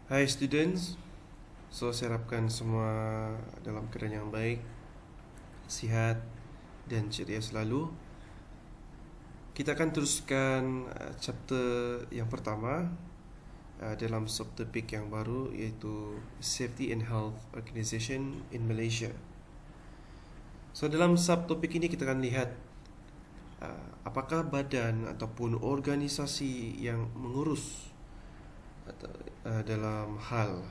Hai students, saya harapkan semua dalam keadaan yang baik, sihat dan ceria selalu. Kita akan teruskan chapter yang pertama dalam subtopik yang baru, iaitu Safety and Health Organisation in Malaysia. Dalam subtopik ini kita akan lihat apakah badan ataupun organisasi yang mengurus dalam hal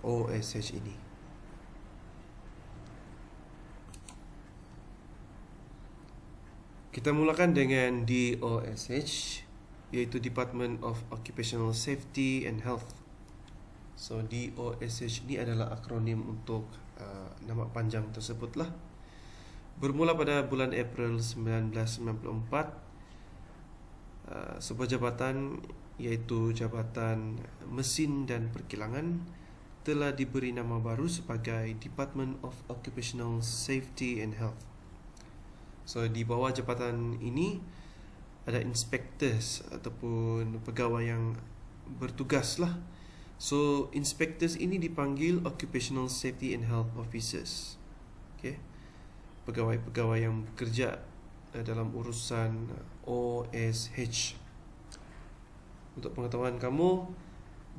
OSH ini. Kita mulakan dengan DOSH, iaitu Department of Occupational Safety and Health. DOSH ini adalah akronim untuk nama panjang tersebutlah. Bermula pada bulan April 1994, sebuah jabatan iaitu Jabatan Mesin dan Perkilangan telah diberi nama baru sebagai Department of Occupational Safety and Health. Di bawah jabatan ini ada inspectors ataupun pegawai yang bertugas lah. Inspectors ini dipanggil Occupational Safety and Health Officers. Pegawai-pegawai yang bekerja dalam urusan OSH. Untuk pengetahuan kamu,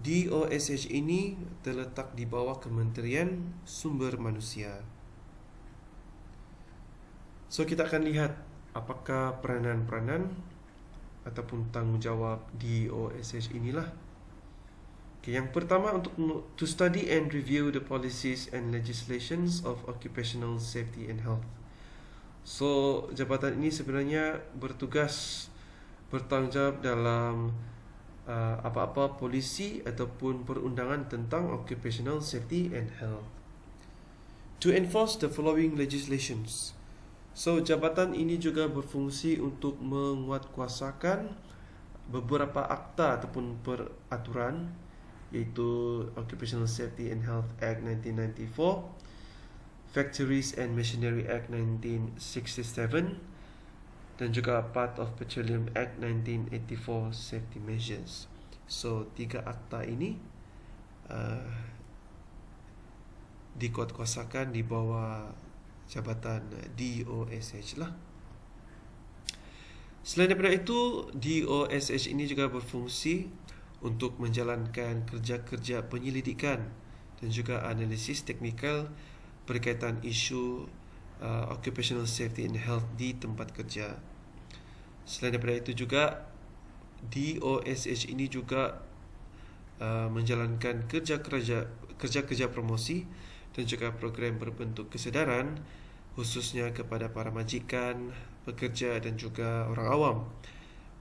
DOSH ini terletak di bawah Kementerian Sumber Manusia. Kita akan lihat apakah peranan-peranan ataupun tanggungjawab DOSH inilah. Yang pertama, untuk to study and review the policies and legislations of occupational safety and health. Jabatan ini sebenarnya bertanggungjawab dalam apa-apa polisi ataupun perundangan tentang occupational safety and health. To enforce the following legislations. Jabatan ini juga berfungsi untuk menguatkuasakan beberapa akta ataupun peraturan, iaitu Occupational Safety and Health Act 1994, Factories and Machinery Act 1967, dan juga part of Petroleum Act 1984 Safety Measures. Tiga akta ini dikuatkuasakan di bawah jabatan DOSH lah. Selain daripada itu, DOSH ini juga berfungsi untuk menjalankan kerja-kerja penyelidikan dan juga analisis teknikal berkaitan isu occupational safety and health di tempat kerja. Selain daripada itu juga, DOSH ini juga menjalankan kerja-kerja promosi dan juga program berbentuk kesedaran, khususnya kepada para majikan, pekerja dan juga orang awam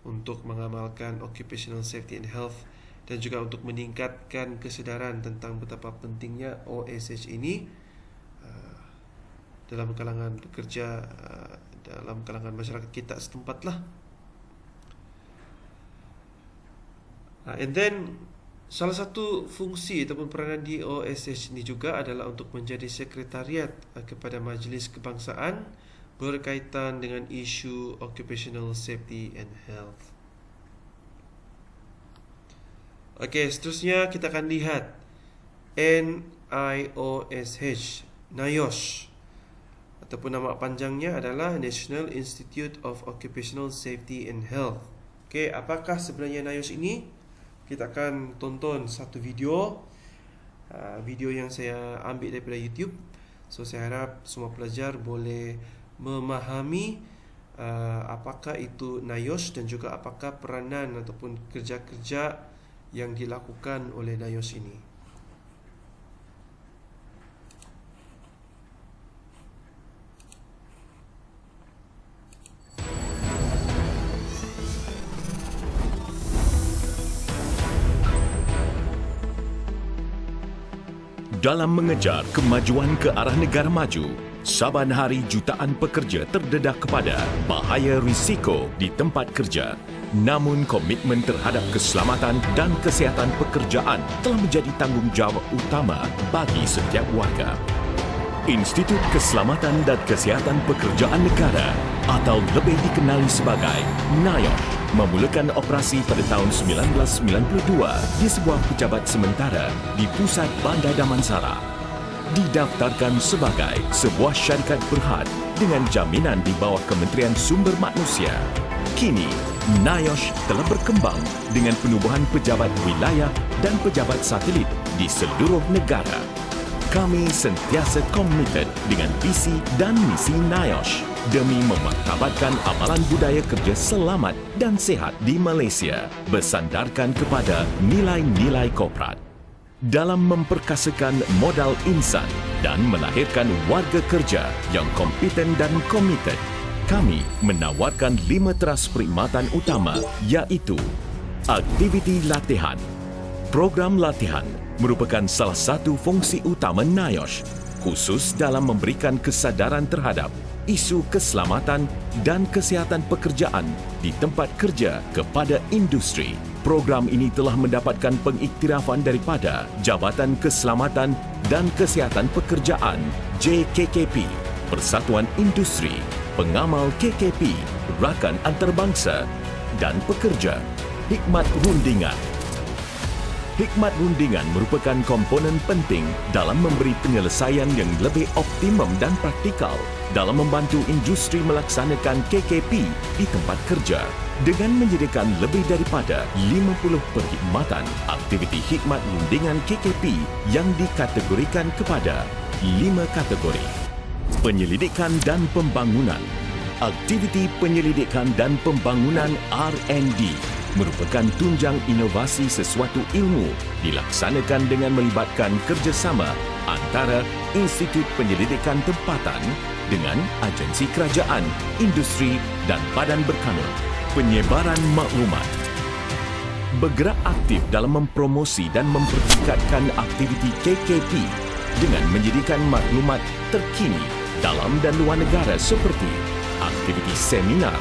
untuk mengamalkan occupational safety and health dan juga untuk meningkatkan kesedaran tentang betapa pentingnya OSH ini dalam kalangan pekerja, dalam kalangan masyarakat kita setempat lah. And then salah satu fungsi ataupun peranan DOSH ini juga adalah untuk menjadi sekretariat kepada Majlis Kebangsaan berkaitan dengan isu occupational safety and health. Seterusnya kita akan lihat NIOSH ataupun nama panjangnya adalah National Institute of Occupational Safety and Health. Apakah sebenarnya NIOSH ini? Kita akan tonton satu video yang saya ambil daripada YouTube. Saya harap semua pelajar boleh memahami apakah itu NIOSH dan juga apakah peranan ataupun kerja-kerja yang dilakukan oleh NIOSH ini. Dalam mengejar kemajuan ke arah negara maju, saban hari jutaan pekerja terdedah kepada bahaya risiko di tempat kerja. Namun komitmen terhadap keselamatan dan kesihatan pekerjaan telah menjadi tanggungjawab utama bagi setiap warga. Institut Keselamatan dan Kesihatan Pekerjaan Negara atau lebih dikenali sebagai NIOSH memulakan operasi pada tahun 1992 di sebuah pejabat sementara di pusat Bandar Damansara. Didaftarkan sebagai sebuah syarikat berhad dengan jaminan di bawah Kementerian Sumber Manusia. Kini, NIOSH telah berkembang dengan penubuhan pejabat wilayah dan pejabat satelit di seluruh negara. Kami sentiasa komited dengan visi dan misi NIOSH demi memartabatkan amalan budaya kerja selamat dan sihat di Malaysia bersandarkan kepada nilai-nilai korporat. Dalam memperkasakan modal insan dan melahirkan warga kerja yang kompeten dan komited, kami menawarkan 5 teras perkhidmatan utama iaitu aktiviti latihan. Program latihan merupakan salah satu fungsi utama NIOSH khusus dalam memberikan kesedaran terhadap isu keselamatan dan kesihatan pekerjaan di tempat kerja kepada industri. Program ini telah mendapatkan pengiktirafan daripada Jabatan Keselamatan dan Kesihatan Pekerjaan JKKP, Persatuan Industri, Pengamal KKP, Rakan Antarabangsa dan Pekerja. Hikmat rundingan. Hikmat rundingan merupakan komponen penting dalam memberi penyelesaian yang lebih optimum dan praktikal dalam membantu industri melaksanakan KKP di tempat kerja. Dengan menyediakan lebih daripada 50 perkhidmatan, aktiviti hikmat rundingan KKP yang dikategorikan kepada 5 kategori. Penyelidikan dan pembangunan. Aktiviti penyelidikan dan pembangunan R&D merupakan tunjang inovasi sesuatu ilmu dilaksanakan dengan melibatkan kerjasama antara institut penyelidikan tempatan dengan agensi kerajaan, industri dan badan berkanun. Penyebaran maklumat. Bergerak aktif dalam mempromosi dan mempertingkatkan aktiviti KKP dengan menyediakan maklumat terkini dalam dan luar negara seperti aktiviti seminar,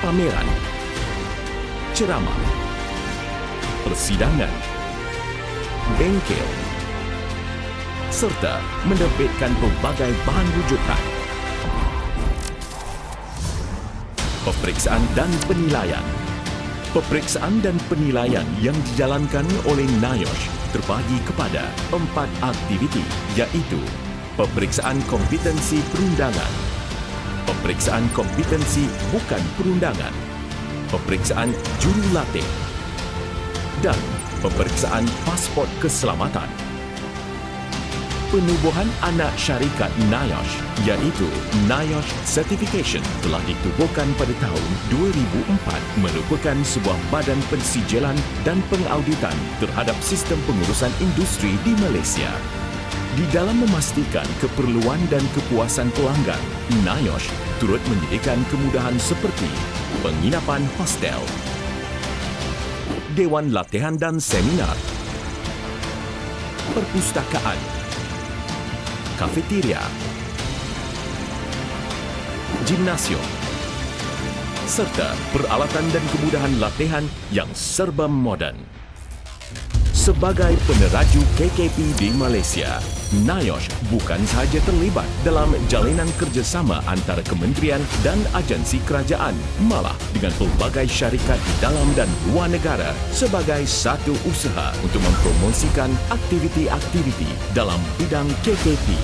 pameran, ceramah, persidangan, bengkel, serta menerbitkan pelbagai bahan rujukan. Peperiksaan dan penilaian. Peperiksaan dan penilaian yang dijalankan oleh NIOSH terbagi kepada 4 aktiviti iaitu peperiksaan kompetensi perundangan, peperiksaan kompetensi bukan perundangan, peperiksaan jurulatih dan peperiksaan pasport keselamatan. Penubuhan anak syarikat NIOSH iaitu NIOSH Certification telah ditubuhkan pada tahun 2004 merupakan sebuah badan pensijilan dan pengauditan terhadap sistem pengurusan industri di Malaysia. Di dalam memastikan keperluan dan kepuasan pelanggan, NIOSH turut menyediakan kemudahan seperti penginapan hostel, dewan latihan dan seminar, perpustakaan, kafeteria, gimnasium, serta peralatan dan kemudahan latihan yang serba moden. Sebagai peneraju KKP di Malaysia, NIOSH bukan sahaja terlibat dalam jalinan kerjasama antara kementerian dan agensi kerajaan, malah dengan pelbagai syarikat di dalam dan luar negara sebagai satu usaha untuk mempromosikan aktiviti-aktiviti dalam bidang KKP.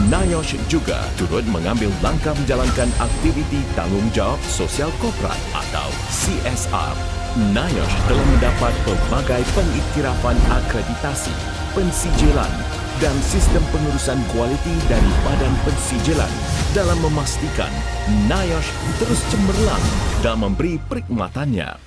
NIOSH juga turut mengambil langkah menjalankan aktiviti tanggungjawab sosial korporat atau CSR. NIOSH telah mendapat pelbagai pengiktirafan akreditasi, pensijilan dan sistem pengurusan kualiti dari Badan Pensijilan dalam memastikan NIOSH terus cemerlang dalam memberi perkhidmatannya.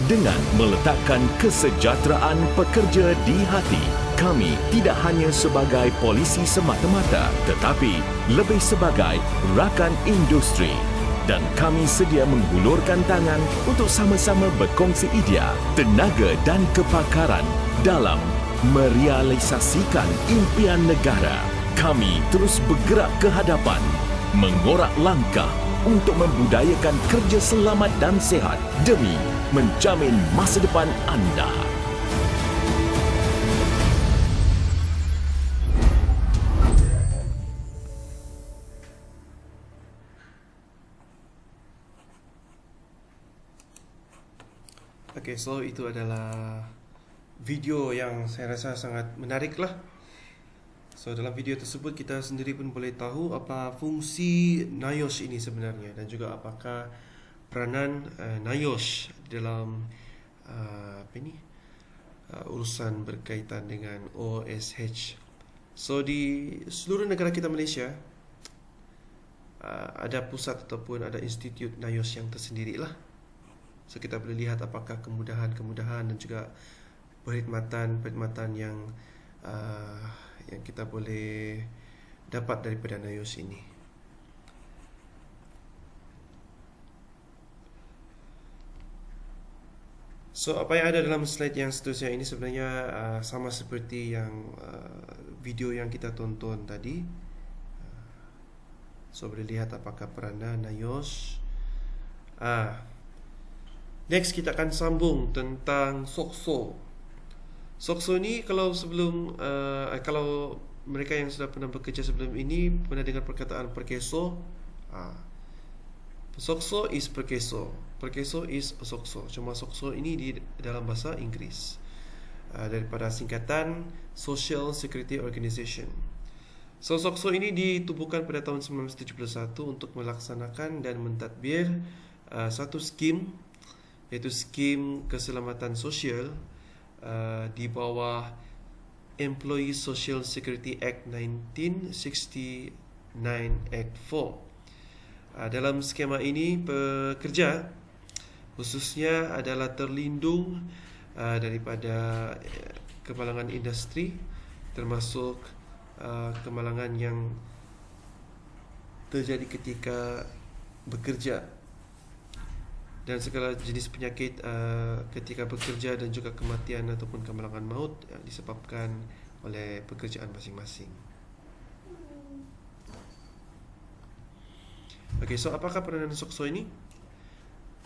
Dengan meletakkan kesejahteraan pekerja di hati, kami tidak hanya sebagai polisi semata-mata tetapi lebih sebagai rakan industri. Dan kami sedia menghulurkan tangan untuk sama-sama berkongsi idea, tenaga dan kepakaran dalam merealisasikan impian negara. Kami terus bergerak ke hadapan, mengorak langkah untuk membudayakan kerja selamat dan sihat demi menjamin masa depan anda. Okay, so itu adalah video yang saya rasa sangat menarik lah. So dalam video tersebut kita sendiri pun boleh tahu apa fungsi NIOSH ini sebenarnya, dan juga apakah peranan NIOSH dalam urusan berkaitan dengan OSH. So di seluruh negara kita Malaysia ada pusat ataupun ada institut NIOSH yang tersendiri lah. So kita boleh lihat apakah kemudahan-kemudahan dan juga perkhidmatan yang kita boleh dapat daripada NIOSH ini. So apa yang ada dalam slide yang seterusnya ini sebenarnya sama seperti yang video yang kita tonton tadi. So boleh lihat apakah peranan NIOSH. Next kita akan sambung tentang SOCSO. SOCSO ni kalau mereka yang sudah pernah bekerja sebelum ini pernah dengar perkataan perkeso. SOCSO is perkeso. Perkeso is SOCSO. Cuma SOCSO ini di dalam bahasa Inggeris, daripada singkatan Social Security Organization. So SOCSO ini ditubuhkan pada tahun 1971 untuk melaksanakan dan mentadbir satu skim, iaitu skim keselamatan sosial di bawah Employee Social Security Act 1969 Act 4. Dalam skema ini pekerja khususnya adalah terlindung daripada kemalangan industri, termasuk kemalangan yang terjadi ketika bekerja, dan segala jenis penyakit ketika bekerja, dan juga kematian ataupun kemalangan maut disebabkan oleh pekerjaan masing-masing. Okay, so apakah peranan SOCSO ini?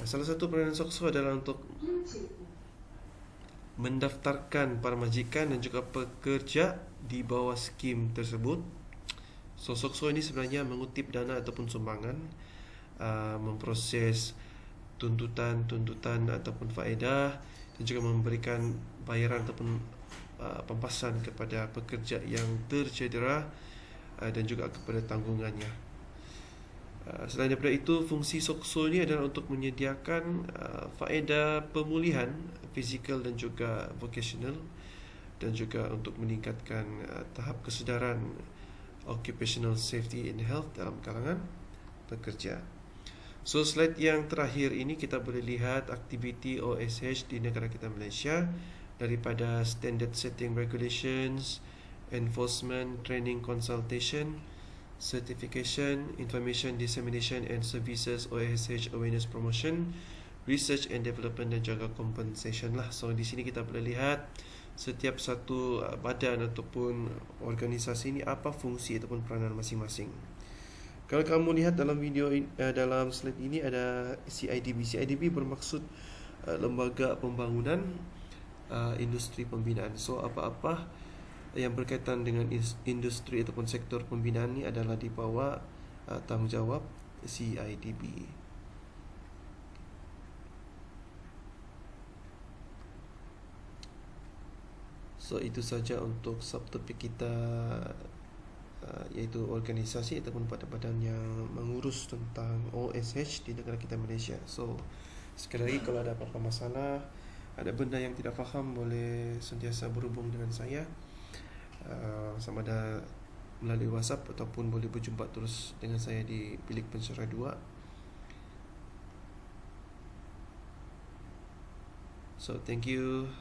Salah satu peranan SOCSO adalah untuk mendaftarkan para majikan dan juga pekerja di bawah skim tersebut. So SOCSO ini sebenarnya mengutip dana ataupun sumbangan, memproses tuntutan ataupun faedah, dan juga memberikan bayaran ataupun pampasan kepada pekerja yang tercedera dan juga kepada tanggungannya. Selain daripada itu, fungsi SOCSO ini adalah untuk menyediakan faedah pemulihan fizikal dan juga vocational, dan juga untuk meningkatkan tahap kesedaran occupational safety and health dalam kalangan pekerja. So slide yang terakhir ini kita boleh lihat aktiviti OSH di negara kita Malaysia, daripada standard setting regulations, enforcement, training consultation, certification, information dissemination and services, OSH awareness promotion, research and development, dan juga compensation lah. So di sini kita boleh lihat setiap satu badan ataupun organisasi ini apa fungsi ataupun peranan masing-masing. Kalau kamu lihat dalam video dalam slide ini ada CIDB. CIDB bermaksud Lembaga Pembangunan Industri Pembinaan. So apa-apa yang berkaitan dengan industri ataupun sektor pembinaan ini adalah di bawah tanggungjawab CIDB. So itu saja untuk subtopik kita, iaitu organisasi ataupun badan-badan yang mengurus tentang OSH di negara kita Malaysia. So sekali lagi, kalau ada apa-apa masalah, ada benda yang tidak faham, boleh sentiasa berhubung dengan saya, sama ada melalui WhatsApp ataupun boleh berjumpa terus dengan saya di bilik pensyarah 2. So thank you.